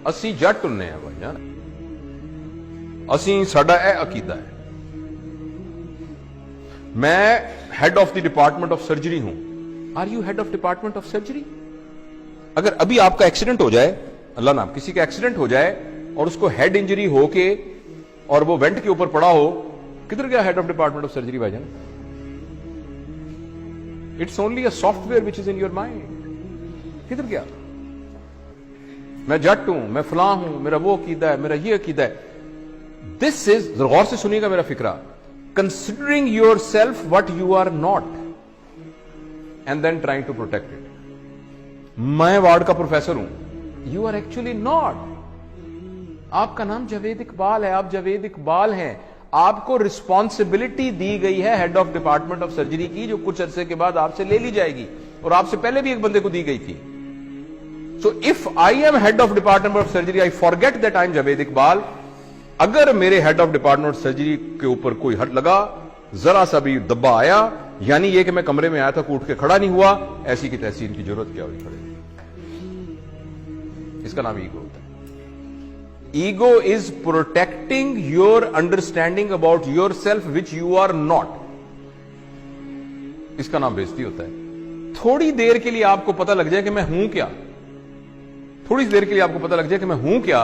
ਅਸੀਂ ਜੱਟ ਹੁੰਨੇ ਆ ਭਾਈਆਂ, ਅਸੀਂ ਸਾਡਾ ਇਹ ਅਕੀਦਾ ਹੈ। मैं head of the department of surgery हूं। Are you head of department of surgery? अगर अभी आपका एक्सीडेंट हो जाए, अल्लाह नाम, किसी का एक्सीडेंट हो जाए और उसको हेड इंजरी होके और वो वेंट के ऊपर पड़ा हो, किधर गया head of department of surgery भाईजान? It's only a software which is in your mind. किधर गया? मैं जट हूं, मैं फलां हूं, मेरा वो अकीदा है, मेरा ये अकीदा है। दिस इज, गौर से सुनिएगा मेरा फिक्रा, considering yourself what you are not and then trying to protect it. मैं वार्ड का प्रोफेसर हूं, you are actually not. आपका नाम जावेद इकबाल है, आप जावेद इकबाल हैं। आपको रिस्पॉन्सिबिलिटी दी गई है head of department of surgery की, जो कुछ अरसे के बाद आपसे ले ली जाएगी, और आपसे पहले भी एक बंदे को दी गई थी। So if I am head of department of surgery, I forget that I am Javed Iqbal. अगर मेरे हेड ऑफ डिपार्टमेंट सर्जरी के ऊपर कोई हट लगा, जरा सा भी दब्बा आया, यानी ये कि मैं कमरे में आया था, उठ के खड़ा नहीं हुआ, ऐसी की तैसी इनकी जरूरत क्या हुई खड़े? इसका नाम ईगो होता है। Ego is protecting your understanding about yourself which you are not. इसका नाम बेइज्जती होता है। थोड़ी देर के लिए आपको पता लग जाए कि मैं हूं क्या, थोड़ी देर के लिए आपको पता लग जाए कि मैं हूं क्या,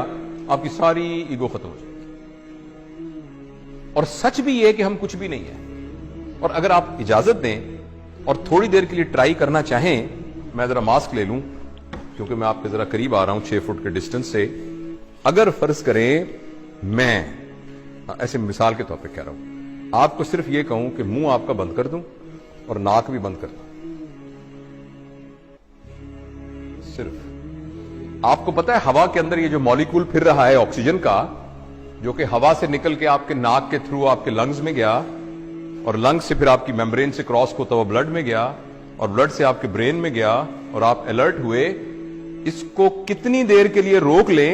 आपकी सारी ईगो खत्म हो जाए। और सच भी यह कि हम कुछ भी नहीं है। और अगर आप इजाजत दें और थोड़ी देर के लिए ट्राई करना चाहें, मैं जरा मास्क ले लूं क्योंकि मैं आपके जरा करीब आ रहा हूं 6 फुट के डिस्टेंस से। अगर फर्ज करें मैं ऐसे मिसाल के तौर पे कह रहा हूं, आपको सिर्फ यह कहूं कि मुंह आपका बंद कर दूं और नाक भी बंद कर दूं, सिर्फ आपको पता है हवा के अंदर ये जो मॉलिक्यूल फिर रहा है ऑक्सीजन का, जो कि हवा से निकल के आपके नाक के थ्रू आपके लंग्स में गया, और लंग्स से फिर आपकी मेम्ब्रेन से क्रॉस होता हुआ ब्लड में गया, और ब्लड से आपके ब्रेन में गया, और आप अलर्ट हुए। इसको कितनी देर के लिए रोक लें,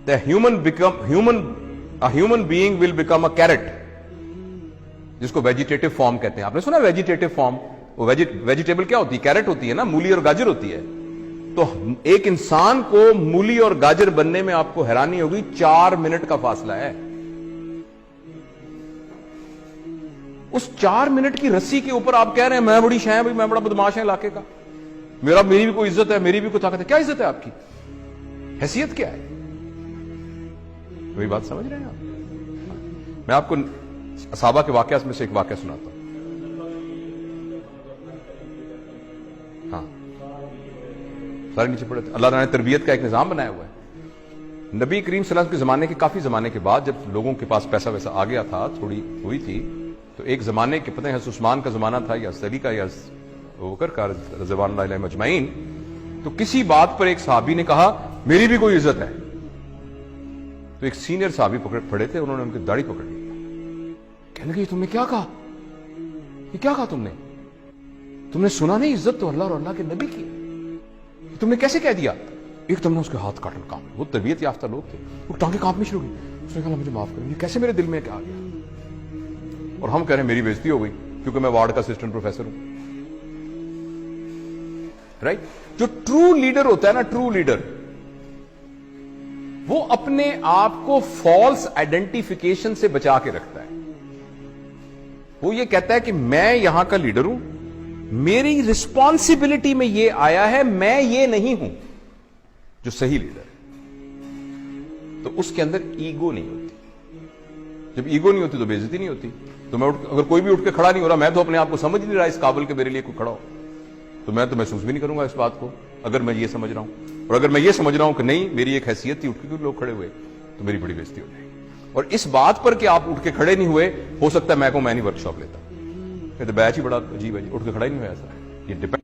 the human being will become a carrot, जिसको वेजिटेटिव फॉर्म कहते हैं। आपने सुना वेजिटेटिव फॉर्म? वो वेजिटेबल क्या होती है? कैरेट होती है ना, मूली और गाजर होती है। तो एक इंसान को मूली और गाजर बनने में आपको हैरानी होगी, 4 मिनट का फासला है। उस 4 मिनट की रस्सी के ऊपर आप कह रहे हैं मैं बड़ी शाय भाई, मैं बड़ा बदमाश है इलाके का, मेरी भी कोई इज्जत है, मेरी भी कोई ताकत है। क्या इज्जत है आपकी? हैसियत क्या है? वही बात समझ रहे हैं आप? मैं आपको असहाबा के वाकयात में से एक वाकया सुनाता हूं। हाँ, सारे नीचे पड़े थे। अल्लाह ने तरबियत का एक निजाम बनाया हुआ है। नबी करीम सल्लल्लाहु अलैहि वसल्लम के जमाने के काफी जमाने के बाद, जब लोगों के पास पैसा वैसा आ गया था, थोड़ी हुई थी, तो एक जमाने के, पता है उस्मान का जमाना था या अली का या बकर का रज़वानुल्लाह अलैहिम अजमईन, तो किसी बात पर एक सहाबी ने कहा मेरी भी कोई इज्जत है। तो एक सीनियर सहाबी पड़े थे, उन्होंने उनकी दाढ़ी पकड़ ली, कहने लगे तुमने क्या कहा? ये क्या कहा तुमने सुना नहीं? इज्जत तो अल्लाह और अल्लाह के नबी की, तुमने कैसे कह दिया? एक तुमने उसके हाथ काटन काम, वो तरबियत याफ्ता लोग थे, वो टांगे कांपनी शुरू हुई। उसने कहा मुझे माफ करो, ये कैसे मेरे दिल में क्या आ गया? और हम कह रहे हैं मेरी बेइज्जती हो गई क्योंकि मैं वार्ड का असिस्टेंट प्रोफेसर हूं। राइट? जो ट्रू लीडर होता है ना, ट्रू लीडर, वो अपने आप को फॉल्स आइडेंटिफिकेशन से बचा के रखता है। वो ये कहता है कि मैं यहां का लीडर हूं, मेरी रिस्पॉन्सिबिलिटी में ये आया है, मैं ये नहीं हूं। जो सही लीडर है तो उसके अंदर ईगो नहीं होती। जब ईगो नहीं होती तो बेइज्जती नहीं होती। तो मैं अगर कोई भी उठ के खड़ा नहीं हो रहा, मैं तो अपने आप को समझ नहीं रहा इस काबिल के मेरे लिए कोई खड़ा हो, तो मैं तो महसूस भी नहीं करूंगा इस बात को, अगर मैं ये समझ रहा हूं। और अगर मैं ये समझ रहा हूं कि नहीं मेरी एक हैसियत थी, उठ के लोग खड़े हुए, तो मेरी बड़ी बेइज्जती हो जाएगी। और इस बात पर कि आप उठ के खड़े नहीं हुए, हो सकता है मैं नहीं वर्कशॉप लेता। तो बैच ही बड़ा अजीब है, उठ के खड़ा ही नहीं हुआ ऐसा। ये डिपेंड